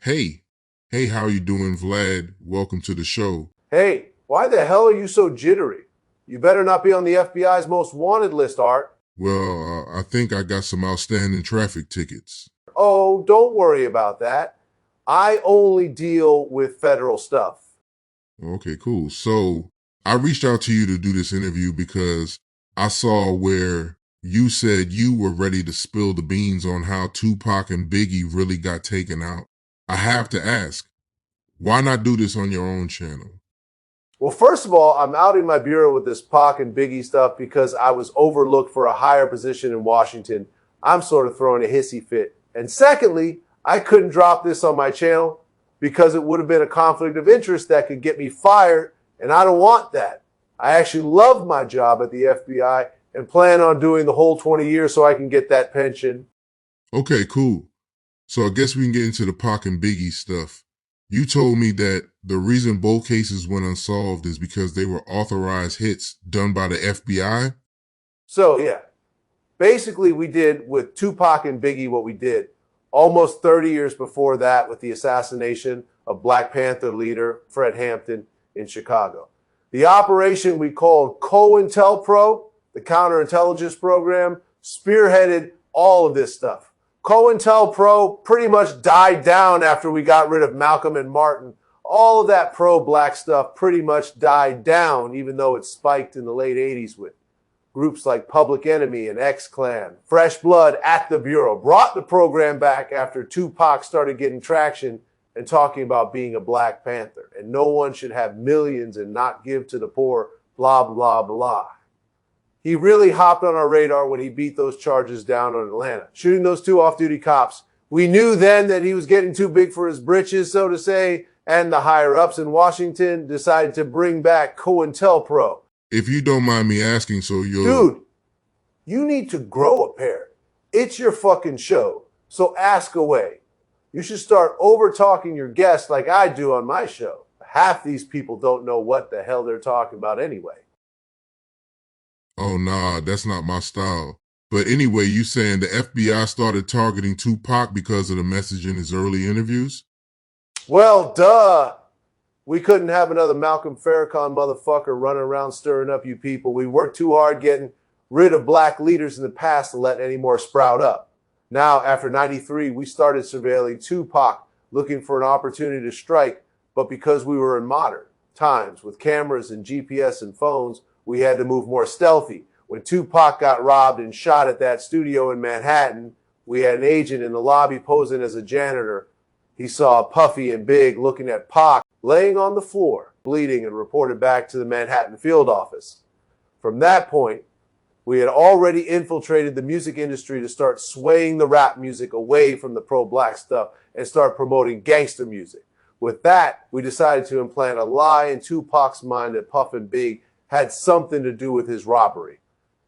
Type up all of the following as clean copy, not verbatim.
Hey, hey, how you doing, Vlad? Welcome to the show. Hey, why the hell are you so jittery? You better not be on the FBI's most wanted list, Art. Well, I think I got some outstanding traffic tickets. Oh, don't worry about that. I only deal with federal stuff. Okay, cool. So I reached out to you to do this interview because I saw where you said you were ready to spill the beans on how Tupac and Biggie really got taken out. I have to ask, why not do this on your own channel? Well, first of all, I'm outing my bureau with this Pac and Biggie stuff because I was overlooked for a higher position in Washington. I'm sort of throwing a hissy fit. And secondly, I couldn't drop this on my channel because it would have been a conflict of interest that could get me fired, and I don't want that. I actually love my job at the FBI and plan on doing the whole 20 years so I can get that pension. Okay, cool. So I guess we can get into the Pac and Biggie stuff. You told me that the reason both cases went unsolved is because they were authorized hits done by the FBI. So, yeah, basically we did with Tupac and Biggie what we did almost 30 years before that with the assassination of Black Panther leader Fred Hampton in Chicago. The operation we called COINTELPRO, the counterintelligence program, spearheaded all of this stuff. COINTELPRO pretty much died down after we got rid of Malcolm and Martin. All of that pro-black stuff pretty much died down, even though it spiked in the late 80s with groups like Public Enemy and X-Clan. Fresh blood at the Bureau brought the program back after Tupac started getting traction and talking about being a Black Panther. And no one should have millions and not give to the poor, blah, blah, blah. He really hopped on our radar when he beat those charges down on Atlanta, shooting those two off-duty cops. We knew then that he was getting too big for his britches, so to say, and the higher-ups in Washington decided to bring back COINTELPRO. If you don't mind me asking, so you're... Dude, you need to grow a pair. It's your fucking show, so ask away. You should start over-talking your guests like I do on my show. Half these people don't know what the hell they're talking about anyway. Oh, nah, that's not my style. But anyway, you saying the FBI started targeting Tupac because of the message in his early interviews? Well, duh. We couldn't have another Malcolm Farrakhan motherfucker running around stirring up you people. We worked too hard getting rid of black leaders in the past to let any more sprout up. Now, after 93, we started surveilling Tupac, looking for an opportunity to strike. But because we were in modern times with cameras and GPS and phones, we had to move more stealthy. When Tupac got robbed and shot at that studio in Manhattan, we had an agent in the lobby posing as a janitor. He saw Puffy and Big looking at Pac laying on the floor, bleeding, and reported back to the Manhattan field office. From that point, we had already infiltrated the music industry to start swaying the rap music away from the pro-black stuff and start promoting gangster music. With that, we decided to implant a lie in Tupac's mind that Puff and Big had something to do with his robbery.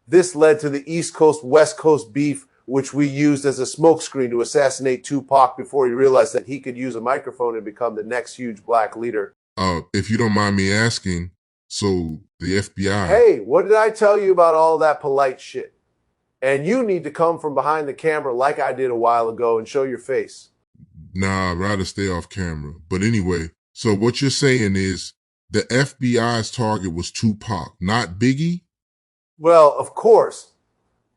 This led to the East Coast-West Coast beef, which we used as a smokescreen to assassinate Tupac before he realized that he could use a microphone and become the next huge black leader. If you don't mind me asking, so the FBI... Hey, what did I tell you about all that polite shit? And you need to come from behind the camera like I did a while ago and show your face. Nah, I'd rather stay off camera. But anyway, so what you're saying is the FBI's target was Tupac, not Biggie? Well, of course.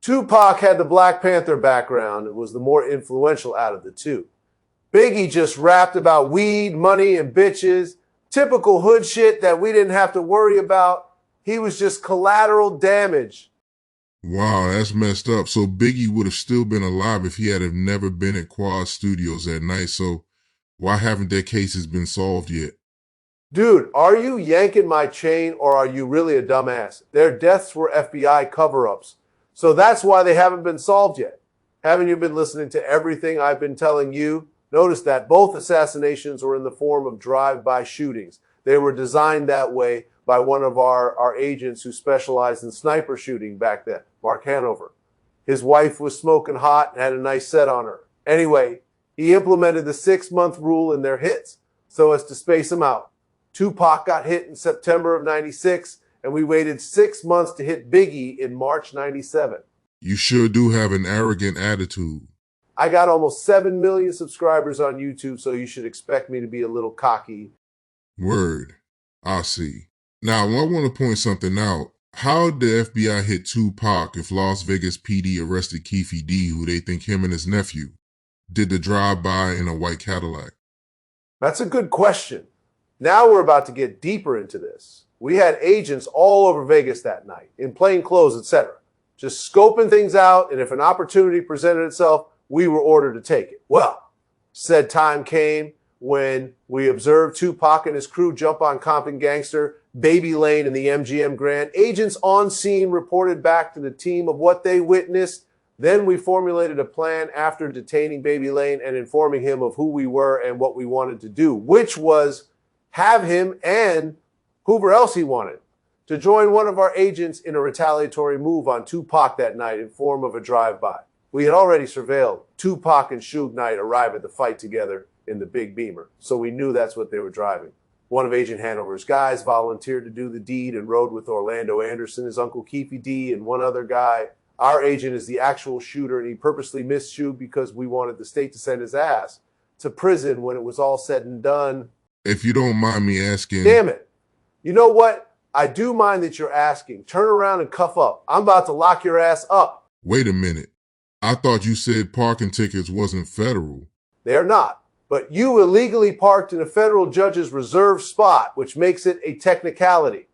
Tupac had the Black Panther background and was the more influential out of the two. Biggie just rapped about weed, money, and bitches. Typical hood shit that we didn't have to worry about. He was just collateral damage. Wow, that's messed up. So Biggie would have still been alive if he had have never been at Quad Studios at night. So why haven't their cases been solved yet? Dude, are you yanking my chain or are you really a dumbass? Their deaths were FBI cover-ups. So that's why they haven't been solved yet. Haven't you been listening to everything I've been telling you? Notice that both assassinations were in the form of drive-by shootings. They were designed that way by one of our agents who specialized in sniper shooting back then, Mark Hanover. His wife was smoking hot and had a nice set on her. Anyway, he implemented the 6-month rule in their hits so as to space them out. Tupac got hit in September of 96, and we waited 6 months to hit Biggie in March 97. You sure do have an arrogant attitude. I got almost 7 million subscribers on YouTube, so you should expect me to be a little cocky. Word. I see. Now, I want to point something out. How'd the FBI hit Tupac if Las Vegas PD arrested Keefe D, who they think him and his nephew did the drive-by in a white Cadillac? That's a good question. Now we're about to get deeper into this. We had agents all over Vegas that night, in plain clothes, etc., just scoping things out, and if an opportunity presented itself, we were ordered to take it. Well, said time came when we observed Tupac and his crew jump on Compton gangster Baby Lane in the MGM Grand. Agents on scene reported back to the team of what they witnessed. Then we formulated a plan after detaining Baby Lane and informing him of who we were and what we wanted to do, which was have him and whoever else he wanted to join one of our agents in a retaliatory move on Tupac that night in form of a drive-by. We had already surveilled Tupac and Suge Knight arrive at the fight together in the big Beamer, so we knew that's what they were driving. One of Agent Hanover's guys volunteered to do the deed and rode with Orlando Anderson, his uncle Keefe D, and one other guy. Our agent is the actual shooter, and he purposely missed Suge because we wanted the state to send his ass to prison when it was all said and done. If you don't mind me asking... Damn it. You know what? I do mind that you're asking. Turn around and cuff up. I'm about to lock your ass up. Wait a minute. I thought you said parking tickets wasn't federal. They're not. But you illegally parked in a federal judge's reserved spot, which makes it a technicality.